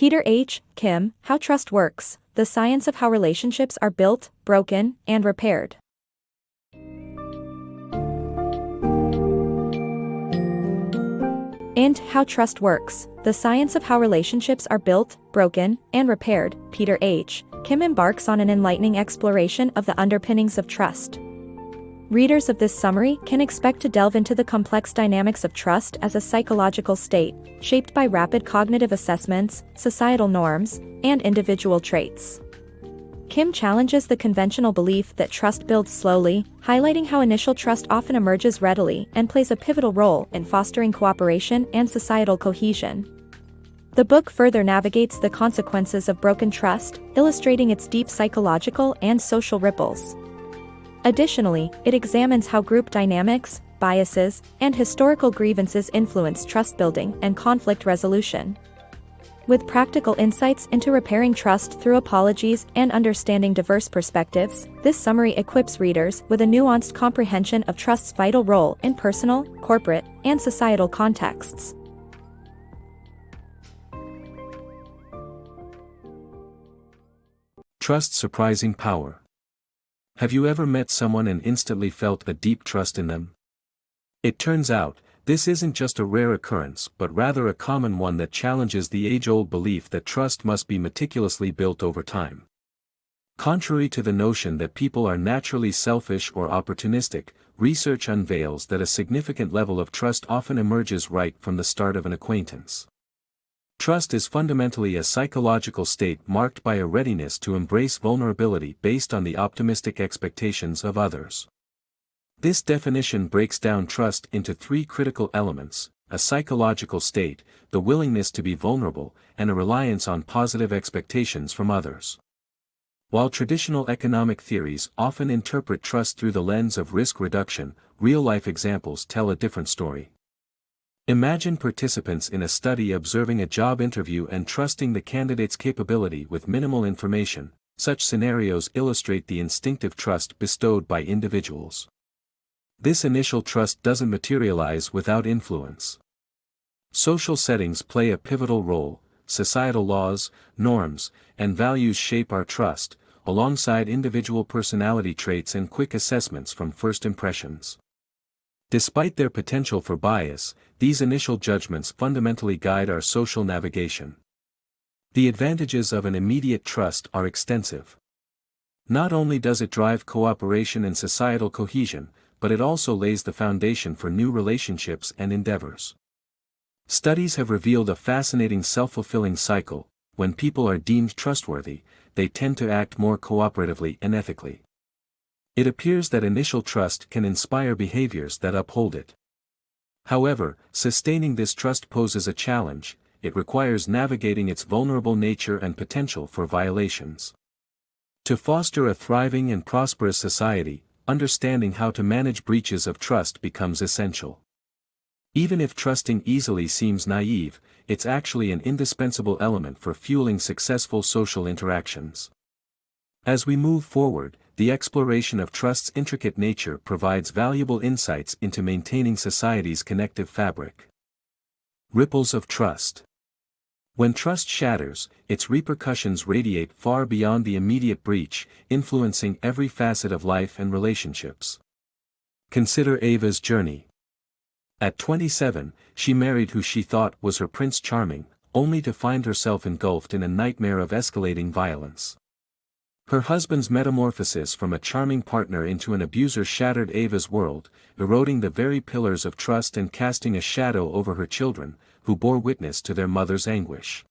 PeterHKim, How Trust Works, The Science of How Relationships Are Built, Broken, and Repaired. And How Trust Works, The Science of How Relationships Are Built, Broken, and Repaired, PeterHKim embarks on an enlightening exploration of the underpinnings of trust. Readers of this summary can expect to delve into the complex dynamics of trust as a psychological state, shaped by rapid cognitive assessments, societal norms, and individual traits. Kim challenges the conventional belief that trust builds slowly, highlighting how initial trust often emerges readily and plays a pivotal role in fostering cooperation and societal cohesion. The book further navigates the consequences of broken trust, illustrating its deep psychological and social ripples. Additionally, it examines how group dynamics, biases, and historical grievances influence trust building and conflict resolution. With practical insights into repairing trust through apologies and understanding diverse perspectives, this summary equips readers with a nuanced comprehension of trust's vital role in personal, corporate, and societal contexts. Trust's surprising power. Have you ever met someone and instantly felt a deep trust in them? It turns out, this isn't just a rare occurrence but rather a common one that challenges the age-old belief that trust must be meticulously built over time. Contrary to the notion that people are naturally selfish or opportunistic, research unveils that a significant level of trust often emerges right from the start of an acquaintance. Trust is fundamentally a psychological state marked by a readiness to embrace vulnerability based on the optimistic expectations of others. This definition breaks down trust into three critical elements: a psychological state, the willingness to be vulnerable, and a reliance on positive expectations from others. While traditional economic theories often interpret trust through the lens of risk reduction, real-life examples tell a different story. Imagine participants in a study observing a job interview and trusting the candidate's capability with minimal information. Such scenarios illustrate the instinctive trust bestowed by individuals. This initial trust doesn't materialize without influence. Social settings play a pivotal role. Societal laws, norms, and values shape our trust, alongside individual personality traits and quick assessments from first impressions. Despite their potential for bias, these initial judgments fundamentally guide our social navigation. The advantages of an immediate trust are extensive. Not only does it drive cooperation and societal cohesion, but it also lays the foundation for new relationships and endeavors. Studies have revealed a fascinating self-fulfilling cycle. When people are deemed trustworthy, they tend to act more cooperatively and ethically. It appears that initial trust can inspire behaviors that uphold it. However, sustaining this trust poses a challenge. It requires navigating its vulnerable nature and potential for violations. To foster a thriving and prosperous society, understanding how to manage breaches of trust becomes essential. Even if trusting easily seems naive, it's actually an indispensable element for fueling successful social interactions. As we move forward, the exploration of trust's intricate nature provides valuable insights into maintaining society's connective fabric. Ripples of trust. When trust shatters, its repercussions radiate far beyond the immediate breach, influencing every facet of life and relationships. Consider Ava's journey. At 27, she married who she thought was her Prince Charming, only to find herself engulfed in a nightmare of escalating violence. Her husband's metamorphosis from a charming partner into an abuser shattered Ava's world, eroding the very pillars of trust and casting a shadow over her children, who bore witness to their mother's anguish.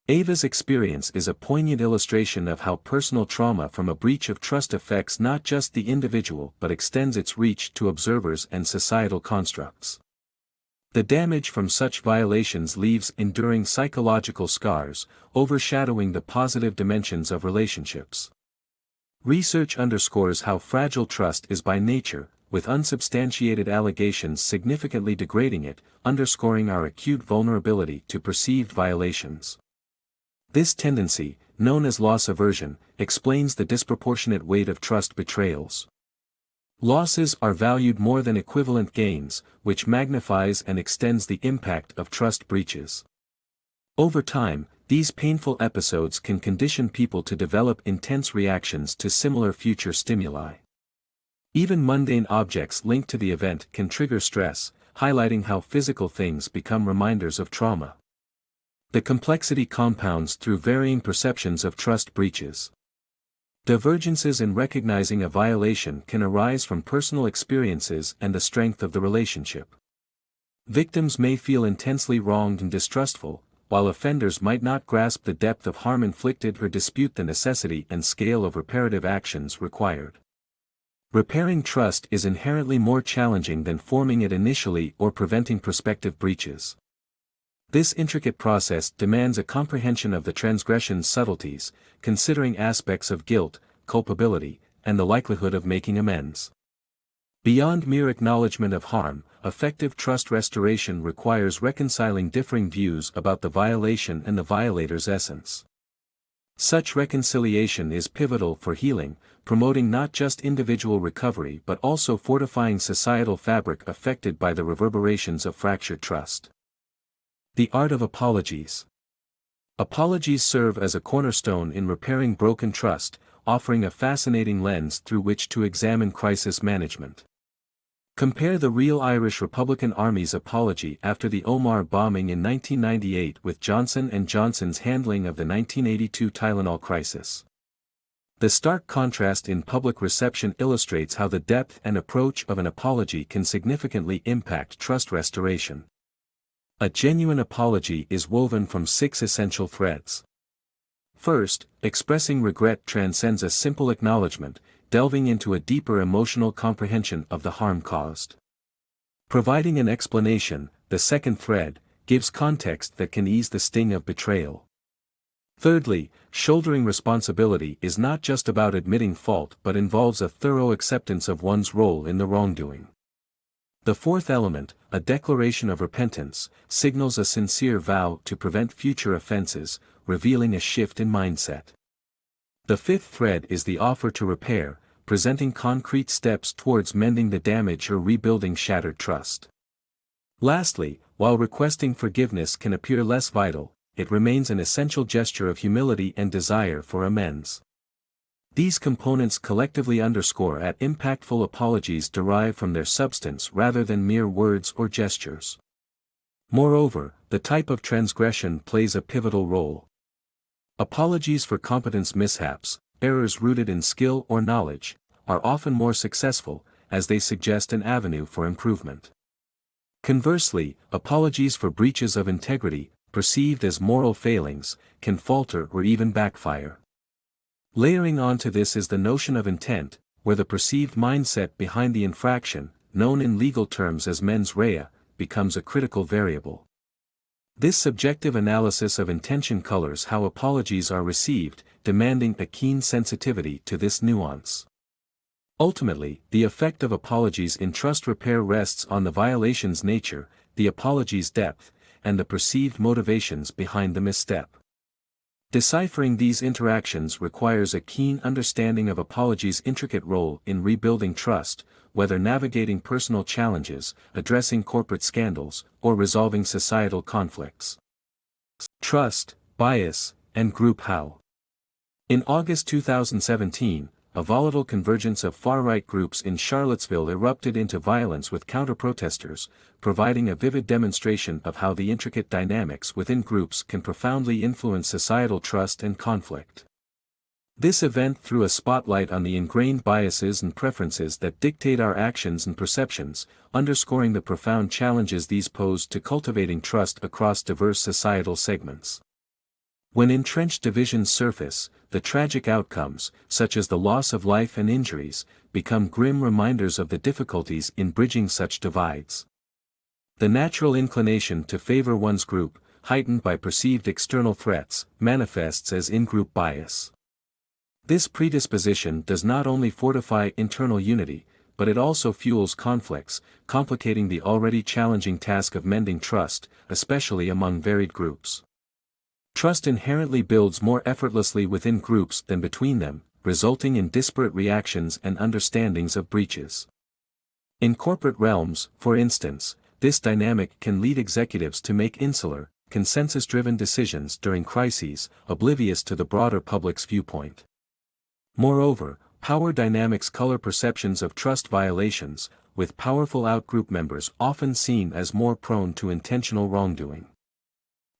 Ava's experience is a poignant illustration of how personal trauma from a breach of trust affects not just the individual but extends its reach to observers and societal constructs. The damage from such violations leaves enduring psychological scars, overshadowing the positive dimensions of relationships. Research underscores how fragile trust is by nature, with unsubstantiated allegations significantly degrading it, underscoring our acute vulnerability to perceived violations. This tendency, known as loss aversion, explains the disproportionate weight of trust betrayals. Losses are valued more than equivalent gains, which magnifies and extends the impact of trust breaches. Over time, These painful episodes can condition people to develop intense reactions to similar future stimuli. Even mundane objects linked to the event can trigger stress, highlighting how physical things become reminders of trauma. The complexity compounds through varying perceptions of trust breaches. Divergences in recognizing a violation can arise from personal experiences and the strength of the relationship. Victims may feel intensely wronged and distrustful, while offenders might not grasp the depth of harm inflicted or dispute the necessity and scale of reparative actions required. Repairing trust is inherently more challenging than forming it initially or preventing prospective breaches. This intricate process demands a comprehension of the transgression's subtleties, considering aspects of guilt, culpability, and the likelihood of making amends. Beyond mere acknowledgement of harm, effective trust restoration requires reconciling differing views about the violation and the violator's essence. Such reconciliation is pivotal for healing, promoting not just individual recovery but also fortifying societal fabric affected by the reverberations of fractured trust. The art of apologies. Apologies serve as a cornerstone in repairing broken trust, offering a fascinating lens through which to examine crisis management. Compare the real Irish Republican Army's apology after the Omagh bombing in 1998 with Johnson & Johnson's handling of the 1982 Tylenol crisis. The stark contrast in public reception illustrates how the depth and approach of an apology can significantly impact trust restoration. A genuine apology is woven from 6 essential threads. First, expressing regret transcends a simple acknowledgement, delving into a deeper emotional comprehension of the harm caused. Providing an explanation, the second thread, gives context that can ease the sting of betrayal. Thirdly, shouldering responsibility is not just about admitting fault but involves a thorough acceptance of one's role in the wrongdoing. The fourth element, a declaration of repentance, signals a sincere vow to prevent future offenses, revealing a shift in mindset. The fifth thread is the offer to repair, presenting concrete steps towards mending the damage or rebuilding shattered trust. Lastly, while requesting forgiveness can appear less vital, it remains an essential gesture of humility and desire for amends. These components collectively underscore that impactful apologies derive from their substance rather than mere words or gestures. Moreover, the type of transgression plays a pivotal role. Apologies for competence mishaps, errors rooted in skill or knowledge, are often more successful, as they suggest an avenue for improvement. Conversely, apologies for breaches of integrity, perceived as moral failings, can falter or even backfire. Layering onto this is the notion of intent, where the perceived mindset behind the infraction, known in legal terms as mens rea, becomes a critical variable. This subjective analysis of intention colors how apologies are received, demanding a keen sensitivity to this nuance. Ultimately, the effect of apologies in trust repair rests on the violation's nature, the apology's depth, and the perceived motivations behind the misstep. Deciphering these interactions requires a keen understanding of apologies' intricate role in rebuilding trust, whether navigating personal challenges, addressing corporate scandals, or resolving societal conflicts. Trust, bias, and group how. In August 2017, a volatile convergence of far-right groups in Charlottesville erupted into violence with counter-protesters, providing a vivid demonstration of how the intricate dynamics within groups can profoundly influence societal trust and conflict. This event threw a spotlight on the ingrained biases and preferences that dictate our actions and perceptions, underscoring the profound challenges these pose to cultivating trust across diverse societal segments. When entrenched divisions surface, the tragic outcomes, such as the loss of life and injuries, become grim reminders of the difficulties in bridging such divides. The natural inclination to favor one's group, heightened by perceived external threats, manifests as in-group bias. This predisposition does not only fortify internal unity, but it also fuels conflicts, complicating the already challenging task of mending trust, especially among varied groups. Trust inherently builds more effortlessly within groups than between them, resulting in disparate reactions and understandings of breaches. In corporate realms, for instance, this dynamic can lead executives to make insular, consensus-driven decisions during crises, oblivious to the broader public's viewpoint. Moreover, power dynamics color perceptions of trust violations, with powerful outgroup members often seen as more prone to intentional wrongdoing.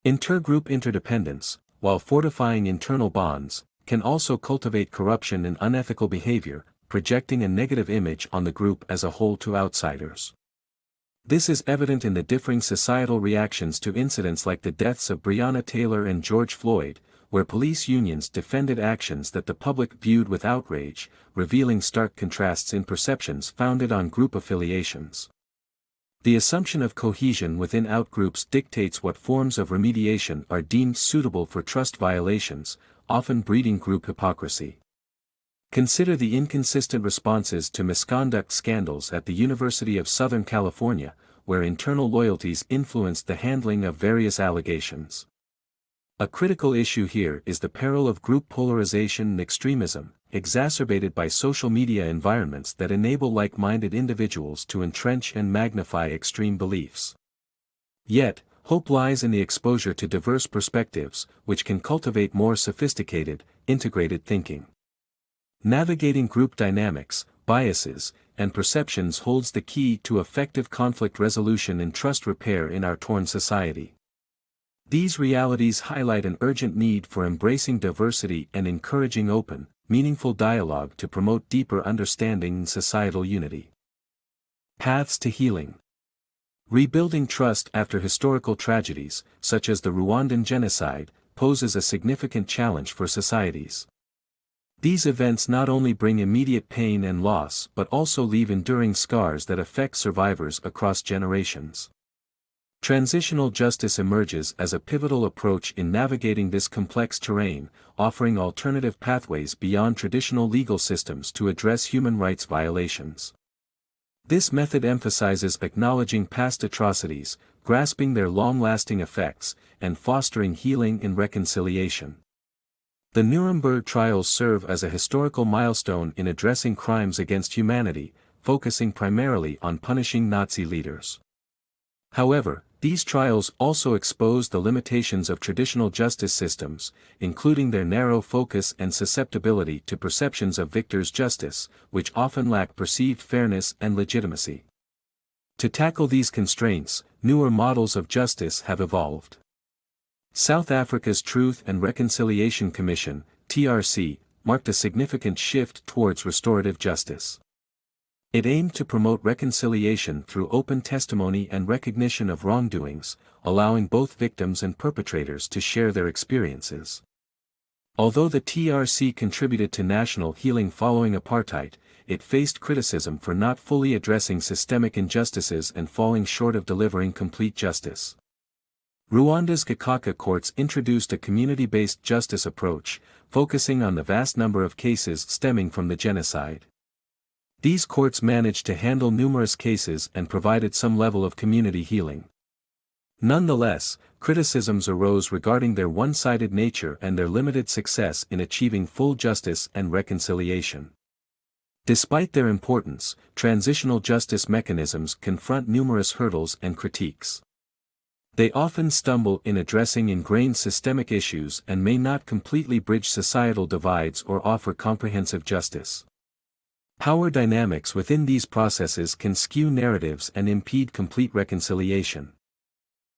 Intergroup interdependence, while fortifying internal bonds, can also cultivate corruption and unethical behavior, projecting a negative image on the group as a whole to outsiders. This is evident in the differing societal reactions to incidents like the deaths of Breonna Taylor and George Floyd, where police unions defended actions that the public viewed with outrage, revealing stark contrasts in perceptions founded on group affiliations. The assumption of cohesion within outgroups dictates what forms of remediation are deemed suitable for trust violations, often breeding group hypocrisy. Consider the inconsistent responses to misconduct scandals at the University of Southern California, where internal loyalties influenced the handling of various allegations. A critical issue here is the peril of group polarization and extremism, exacerbated by social media environments that enable like-minded individuals to entrench and magnify extreme beliefs. Yet, hope lies in the exposure to diverse perspectives, which can cultivate more sophisticated, integrated thinking. Navigating group dynamics, biases, and perceptions holds the key to effective conflict resolution and trust repair in our torn society. These realities highlight an urgent need for embracing diversity and encouraging open, meaningful dialogue to promote deeper understanding and societal unity. Paths to healing. Rebuilding trust after historical tragedies, such as the Rwandan genocide, poses a significant challenge for societies. These events not only bring immediate pain and loss but also leave enduring scars that affect survivors across generations. Transitional justice emerges as a pivotal approach in navigating this complex terrain, offering alternative pathways beyond traditional legal systems to address human rights violations. This method emphasizes acknowledging past atrocities, grasping their long-lasting effects, and fostering healing and reconciliation. The Nuremberg trials serve as a historical milestone in addressing crimes against humanity, focusing primarily on punishing Nazi leaders. However, these trials also expose the limitations of traditional justice systems, including their narrow focus and susceptibility to perceptions of victors' justice, which often lack perceived fairness and legitimacy. To tackle these constraints, newer models of justice have evolved. South Africa's Truth and Reconciliation Commission, TRC, marked a significant shift towards restorative justice. It aimed to promote reconciliation through open testimony and recognition of wrongdoings, allowing both victims and perpetrators to share their experiences. Although the TRC contributed to national healing following apartheid, it faced criticism for not fully addressing systemic injustices and falling short of delivering complete justice. Rwanda's Gacaca courts introduced a community-based justice approach, focusing on the vast number of cases stemming from the genocide. These courts managed to handle numerous cases and provided some level of community healing. Nonetheless, criticisms arose regarding their one-sided nature and their limited success in achieving full justice and reconciliation. Despite their importance, transitional justice mechanisms confront numerous hurdles and critiques. They often stumble in addressing ingrained systemic issues and may not completely bridge societal divides or offer comprehensive justice. Power dynamics within these processes can skew narratives and impede complete reconciliation.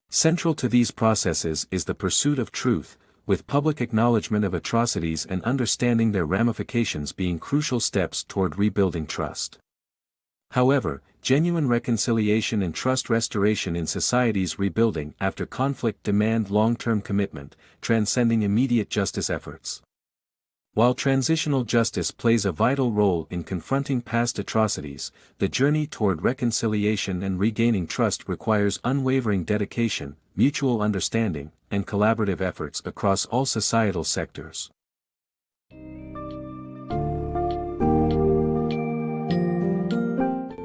Central to these processes is the pursuit of truth, with public acknowledgement of atrocities and understanding their ramifications being crucial steps toward rebuilding trust. However, genuine reconciliation and trust restoration in society's rebuilding after conflict demand long-term commitment, transcending immediate justice efforts. While transitional justice plays a vital role in confronting past atrocities, the journey toward reconciliation and regaining trust requires unwavering dedication, mutual understanding, and collaborative efforts across all societal sectors.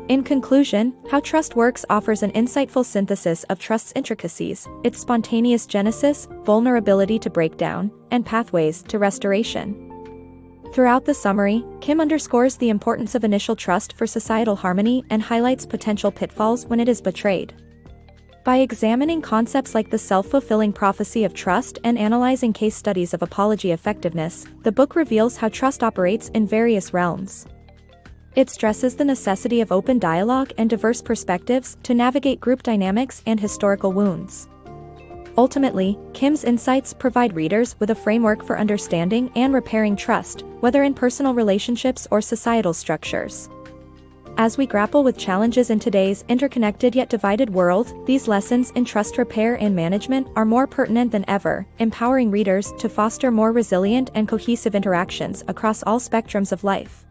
In conclusion, How Trust Works offers an insightful synthesis of trust's intricacies, its spontaneous genesis, vulnerability to breakdown, and pathways to restoration. Throughout the summary, Kim underscores the importance of initial trust for societal harmony and highlights potential pitfalls when it is betrayed. By examining concepts like the self-fulfilling prophecy of trust and analyzing case studies of apology effectiveness, the book reveals how trust operates in various realms. It stresses the necessity of open dialogue and diverse perspectives to navigate group dynamics and historical wounds. Ultimately, Kim's insights provide readers with a framework for understanding and repairing trust, whether in personal relationships or societal structures. As we grapple with challenges in today's interconnected yet divided world, these lessons in trust repair and management are more pertinent than ever, empowering readers to foster more resilient and cohesive interactions across all spectrums of life.